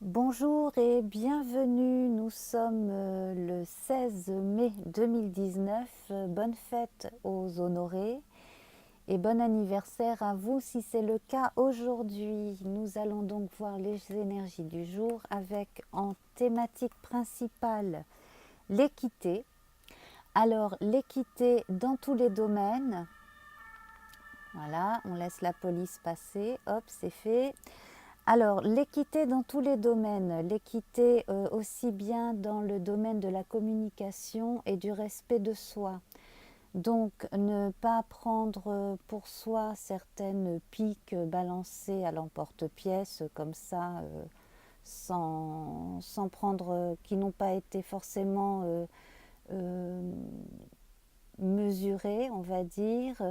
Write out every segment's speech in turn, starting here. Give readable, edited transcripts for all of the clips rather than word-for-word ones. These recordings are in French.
Bonjour et bienvenue, nous sommes le 16 mai 2019. Bonne fête aux honorés et bon anniversaire à vous si c'est le cas aujourd'hui. Nous allons donc voir les énergies du jour avec en thématique principale l'équité. Alors l'équité dans tous les domaines. Voilà, on laisse la police passer, hop, c'est fait. Alors, l'équité dans tous les domaines, l'équité aussi bien dans le domaine de la communication et du respect de soi. Donc, ne pas prendre pour soi certaines piques balancées à l'emporte-pièce comme ça, sans prendre, qui n'ont pas été forcément euh, mesurées, on va dire.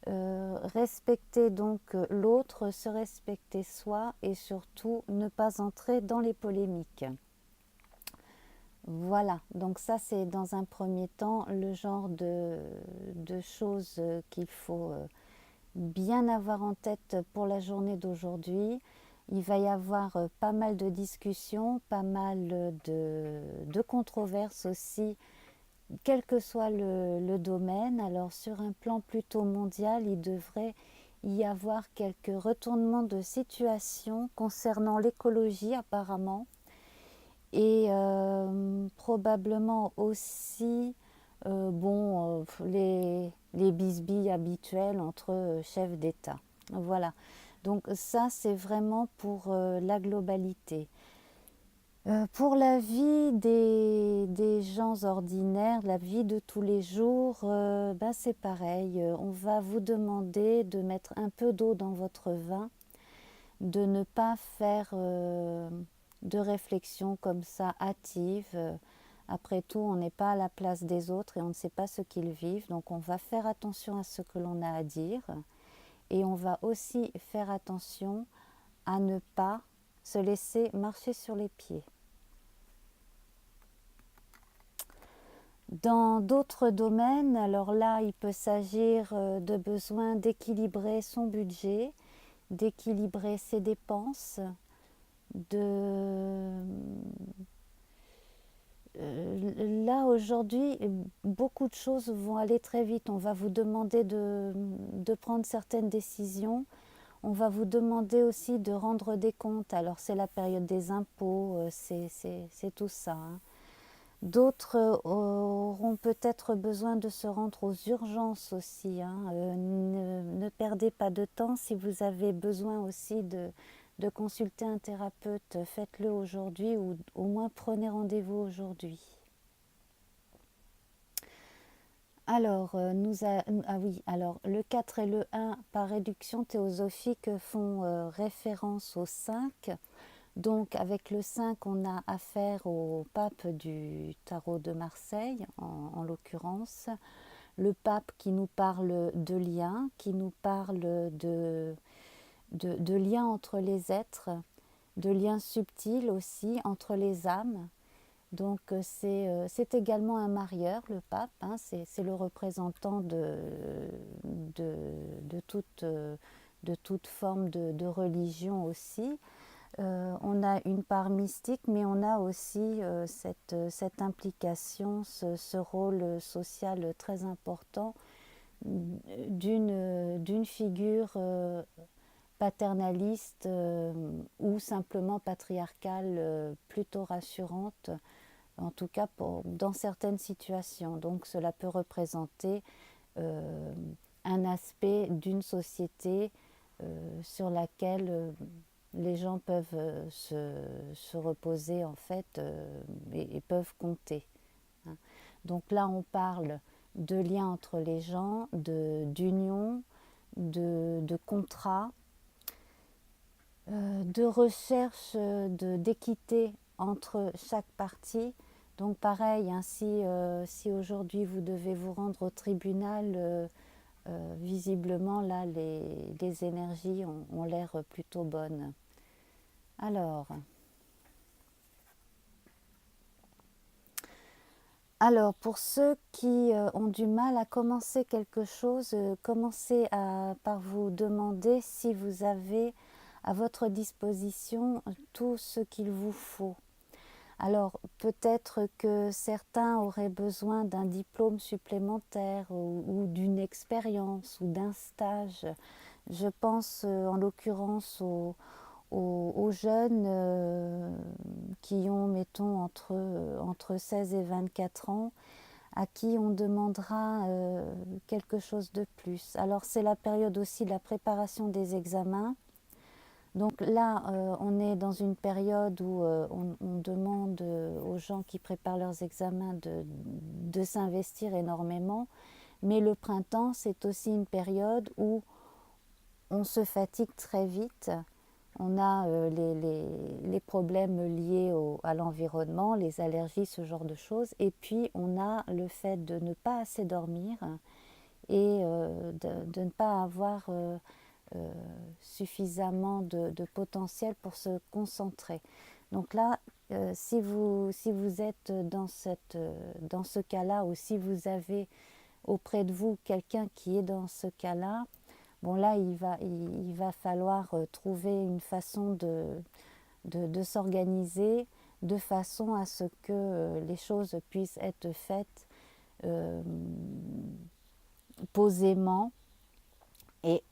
Respecter donc l'autre, se respecter soi et surtout ne pas entrer dans les polémiques. Voilà, donc ça c'est dans un premier temps le genre de choses qu'il faut bien avoir en tête pour la journée d'aujourd'hui. Il va y avoir pas mal de discussions, pas mal de controverses aussi, quel que soit le domaine. Alors sur un plan plutôt mondial, il devrait y avoir quelques retournements de situation concernant l'écologie apparemment et probablement aussi les bisbilles habituelles entre chefs d'État. Voilà, donc ça c'est vraiment pour la globalité. Pour la vie des gens ordinaires, la vie de tous les jours, c'est pareil. On va vous demander de mettre un peu d'eau dans votre vin, de ne pas faire de réflexion comme ça hâtive. Après tout, on n'est pas à la place des autres et on ne sait pas ce qu'ils vivent. Donc on va faire attention à ce que l'on a à dire et on va aussi faire attention à ne pas se laisser marcher sur les pieds. Dans d'autres domaines, alors là, il peut s'agir de besoin d'équilibrer son budget, d'équilibrer ses dépenses, de... Là, aujourd'hui, beaucoup de choses vont aller très vite. On va vous demander de prendre certaines décisions. On va vous demander aussi de rendre des comptes. Alors, c'est la période des impôts, c'est tout ça, hein. D'autres auront peut-être besoin de se rendre aux urgences aussi, hein. Ne perdez pas de temps. Si vous avez besoin aussi de consulter un thérapeute, faites-le aujourd'hui ou au moins prenez rendez-vous aujourd'hui. Alors, alors le 4 et le 1 par réduction théosophique font référence au 5. Donc avec le 5, on a affaire au pape du tarot de Marseille, en l'occurrence. Le pape qui nous parle de liens, qui nous parle de liens entre les êtres, de liens subtils aussi entre les âmes. Donc c'est également un marieur, le pape, hein, c'est le représentant de, de toute forme de religion aussi. On a une part mystique, mais on a aussi cette implication, ce rôle social très important d'une figure paternaliste ou simplement patriarcale plutôt rassurante, en tout cas dans certaines situations. Donc cela peut représenter euh, un aspect d'une société sur laquelle les gens peuvent se reposer en fait et peuvent compter, hein. Donc là on parle de liens entre les gens, d'union, de contrat, de recherche d'équité entre chaque partie. Donc pareil, hein, si aujourd'hui vous devez vous rendre au tribunal, visiblement là les énergies ont l'air plutôt bonnes. Alors, pour ceux qui ont du mal à commencer quelque chose, commencez par vous demander si vous avez à votre disposition tout ce qu'il vous faut. Alors peut-être que certains auraient besoin d'un diplôme supplémentaire ou d'une expérience ou d'un stage. Je pense en l'occurrence aux jeunes qui ont, mettons, entre 16 et 24 ans, à qui on demandera quelque chose de plus. Alors c'est la période aussi de la préparation des examens. Donc là, on est dans une période où on demande aux gens qui préparent leurs examens de s'investir énormément. Mais le printemps, c'est aussi une période où on se fatigue très vite. On a les problèmes liés à l'environnement, les allergies, ce genre de choses. Et puis, on a le fait de ne pas assez dormir et de ne pas avoir suffisamment de potentiel pour se concentrer. Donc là, si vous êtes dans ce cas-là, ou si vous avez auprès de vous quelqu'un qui est dans ce cas-là, bon là, il va falloir trouver une façon de s'organiser de façon à ce que les choses puissent être faites posément. Et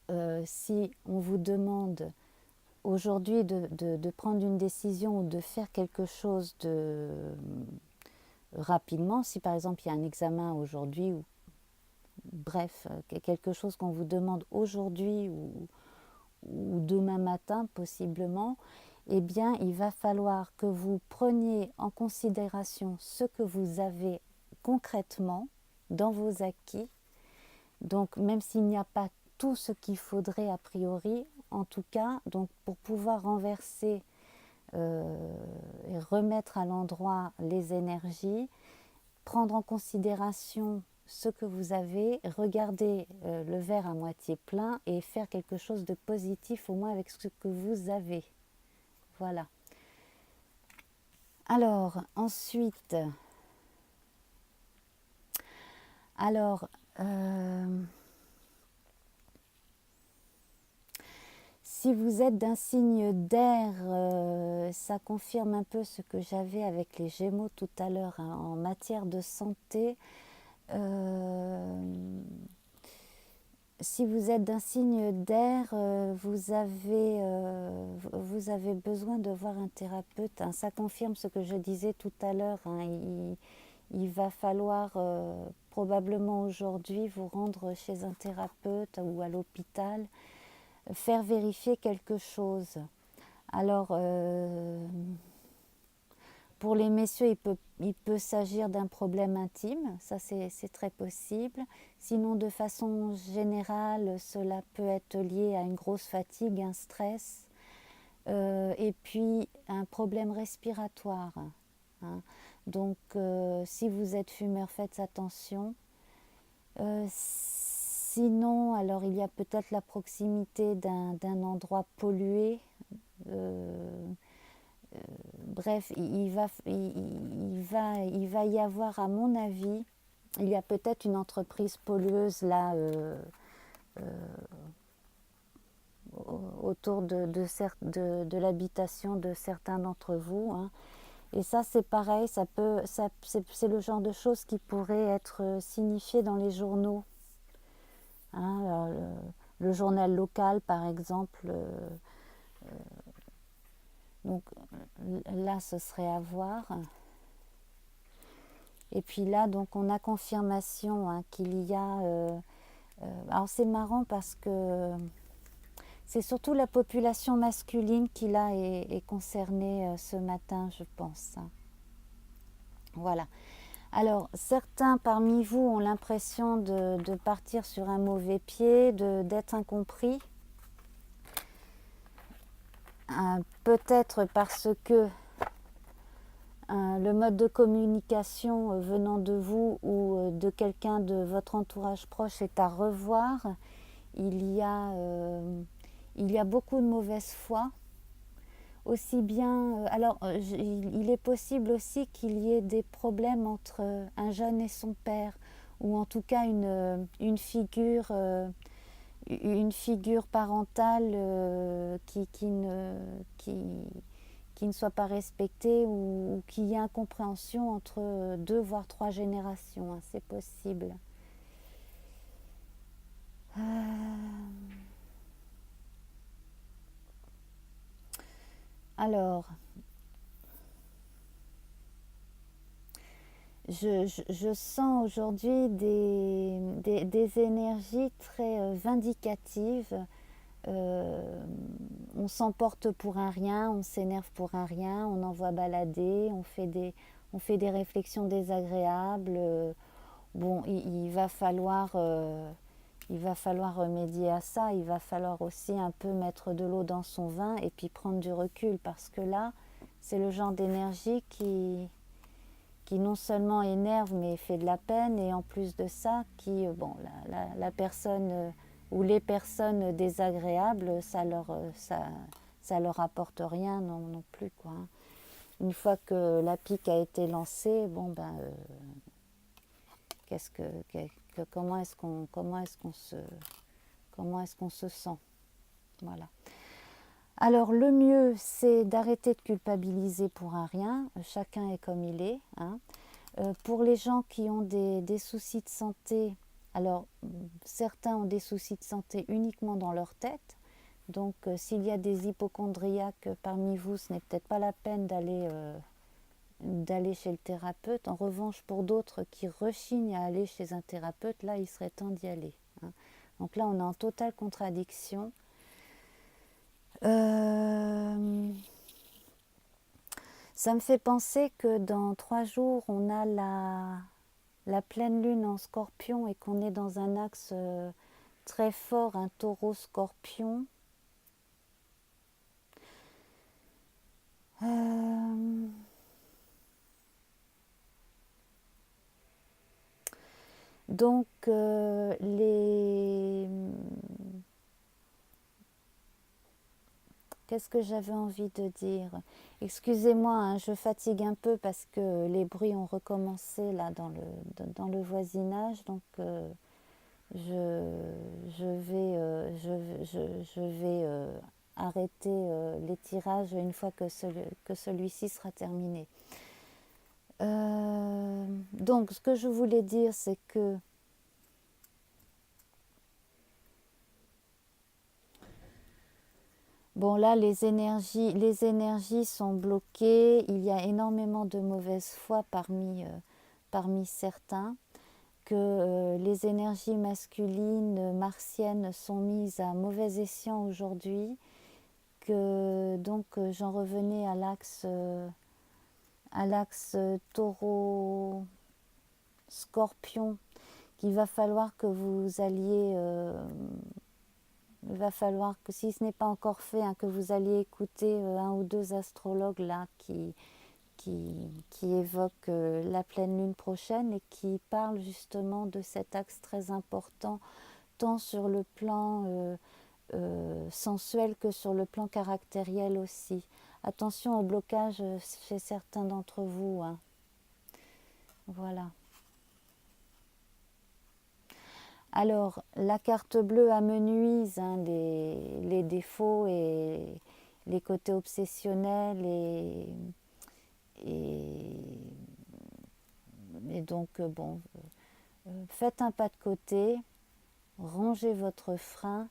si on vous demande aujourd'hui de prendre une décision ou de faire quelque chose rapidement, si par exemple il y a un examen aujourd'hui, ou bref, quelque chose qu'on vous demande aujourd'hui ou demain matin possiblement, eh bien il va falloir que vous preniez en considération ce que vous avez concrètement dans vos acquis. Donc même s'il n'y a pas tout ce qu'il faudrait a priori, en tout cas, donc pour pouvoir renverser et remettre à l'endroit les énergies, prendre en considération ce que vous avez, regarder le verre à moitié plein et faire quelque chose de positif au moins avec ce que vous avez. Voilà. Alors, ensuite, si vous êtes d'un signe d'air, ça confirme un peu ce que j'avais avec les Gémeaux tout à l'heure, hein, en matière de santé. Si vous êtes d'un signe d'air, vous avez besoin de voir un thérapeute, hein. Ça confirme ce que je disais tout à l'heure, hein. Il va falloir probablement aujourd'hui vous rendre chez un thérapeute ou à l'hôpital, faire vérifier quelque chose. Alors, pour les messieurs, il peut s'agir d'un problème intime, ça c'est très possible. Sinon, de façon générale, cela peut être lié à une grosse fatigue, un stress, et puis un problème respiratoire, hein. Donc, si vous êtes fumeur, faites attention. Sinon, alors il y a peut-être la proximité d'un endroit pollué. Bref, il va y avoir, à mon avis, il y a peut-être une entreprise pollueuse là autour de l'habitation de certains d'entre vous, hein. Et ça, c'est pareil, c'est le genre de choses qui pourrait être signifié dans les journaux, hein. Le journal local, par exemple. Donc là, ce serait à voir. Et puis là, donc on a confirmation, hein, qu'il y a... alors c'est marrant parce que c'est surtout la population masculine qui là est concernée ce matin, je pense. Voilà. Alors, certains parmi vous ont l'impression de partir sur un mauvais pied, d'être incompris. Peut-être parce que le mode de communication venant de vous ou de quelqu'un de votre entourage proche est à revoir. Il y a beaucoup de mauvaise foi. Aussi bien, il est possible aussi qu'il y ait des problèmes entre un jeune et son père, ou en tout cas une figure une figure parentale qui ne soit pas respectée ou qu'il y ait incompréhension entre 2 voire 3 générations, hein, c'est possible. Alors, je sens aujourd'hui des énergies très vindicatives. On s'emporte pour un rien, on s'énerve pour un rien, on envoie balader, on fait des réflexions désagréables. Bon, il va falloir remédier à ça, il va falloir aussi un peu mettre de l'eau dans son vin et puis prendre du recul parce que là, c'est le genre d'énergie qui non seulement énerve mais fait de la peine et en plus de ça, bon, la personne ou les personnes désagréables, ça leur apporte rien non plus, quoi. Une fois que la pique a été lancée, bon ben, qu'est-ce que comment est-ce qu'on se sent, voilà. Alors le mieux, c'est d'arrêter de culpabiliser pour un rien. Chacun est comme il est, hein. Pour les gens qui ont des soucis de santé, alors certains ont des soucis de santé uniquement dans leur tête. Donc s'il y a des hypochondriaques parmi vous, ce n'est peut-être pas la peine d'aller chez le thérapeute. En revanche, pour d'autres qui rechignent à aller chez un thérapeute, là, il serait temps d'y aller, hein. Donc là, on est en totale contradiction. Ça me fait penser que dans 3 jours, on a la pleine lune en Scorpion et qu'on est dans un axe très fort, un taureau-scorpion. Donc qu'est-ce que j'avais envie de dire? Excusez-moi, hein, je fatigue un peu parce que les bruits ont recommencé là dans le voisinage. Donc je vais arrêter les tirages une fois que celui-ci sera terminé. Donc ce que je voulais dire, c'est que bon, là, les énergies sont bloquées. Il y a énormément de mauvaise foi parmi certains, que les énergies masculines martiennes sont mises à mauvais escient aujourd'hui, que donc j'en revenais à l'axe taureau-scorpion, qu'il va falloir que vous alliez... il va falloir que, si ce n'est pas encore fait, hein, que vous alliez écouter un ou deux astrologues là qui évoquent la pleine lune prochaine et qui parlent justement de cet axe très important, tant sur le plan sensuel que sur le plan caractériel aussi. Attention au blocage chez certains d'entre vous, hein. Voilà. Alors, la carte bleue amenuise, hein, les défauts et les côtés obsessionnels et donc, bon, faites un pas de côté, rangez votre frein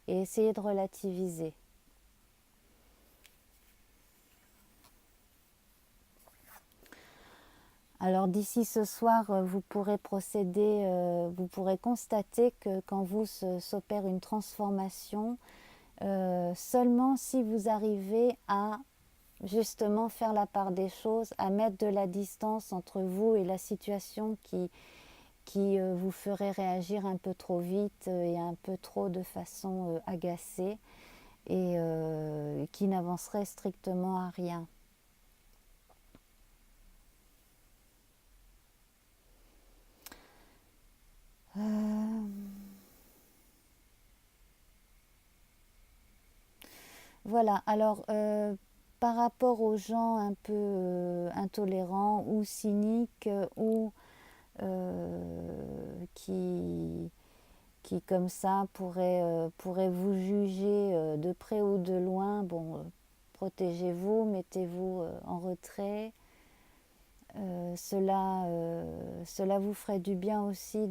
et essayez de relativiser. Alors d'ici ce soir, vous pourrez vous pourrez constater que quand vous s'opère une transformation, seulement si vous arrivez à justement faire la part des choses, à mettre de la distance entre vous et la situation qui vous ferait réagir un peu trop vite et un peu trop de façon agacée et qui n'avancerait strictement à rien. Voilà, alors par rapport aux gens un peu intolérants ou cyniques ou qui, qui comme ça pourraient vous juger de près ou de loin. Bon, protégez-vous, mettez-vous en retrait. Cela vous ferait du bien aussi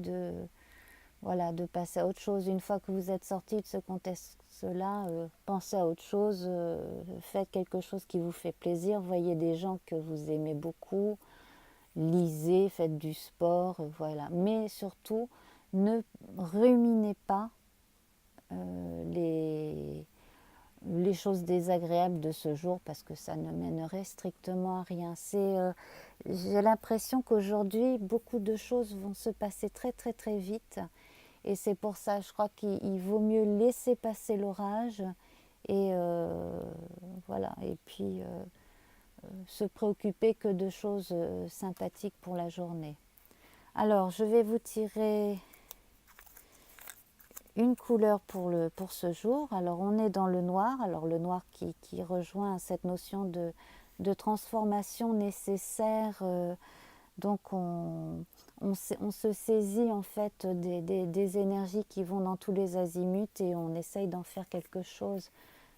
voilà, de passer à autre chose. Une fois que vous êtes sorti de ce contexte-là, pensez à autre chose, faites quelque chose qui vous fait plaisir, voyez des gens que vous aimez beaucoup, lisez, faites du sport, voilà. Mais surtout, ne ruminez pas les choses désagréables de ce jour parce que ça ne mènerait strictement à rien. J'ai l'impression qu'aujourd'hui, beaucoup de choses vont se passer très très très vite et c'est pour ça, je crois qu'il vaut mieux laisser passer l'orage et voilà, et puis se préoccuper que de choses sympathiques pour la journée. Alors, je vais vous tirer une couleur pour ce jour. Alors on est dans le noir, alors le noir qui rejoint cette notion de transformation nécessaire, donc on se saisit en fait des énergies qui vont dans tous les azimuts et on essaye d'en faire quelque chose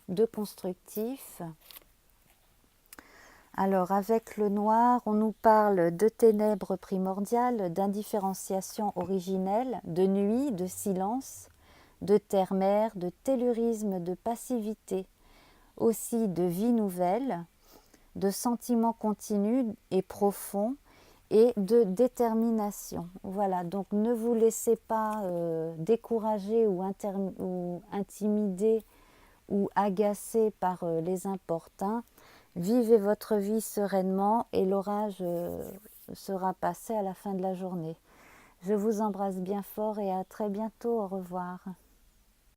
de constructif. Alors avec le noir, on nous parle de ténèbres primordiales, d'indifférenciation originelle, de nuit, de silence, de terre-mère, de tellurisme, de passivité, aussi de vie nouvelle, de sentiments continus et profonds et de détermination. Voilà, donc ne vous laissez pas décourager ou intimider ou agacer par les importuns. Vivez votre vie sereinement et l'orage sera passé à la fin de la journée. Je vous embrasse bien fort et à très bientôt. Au revoir.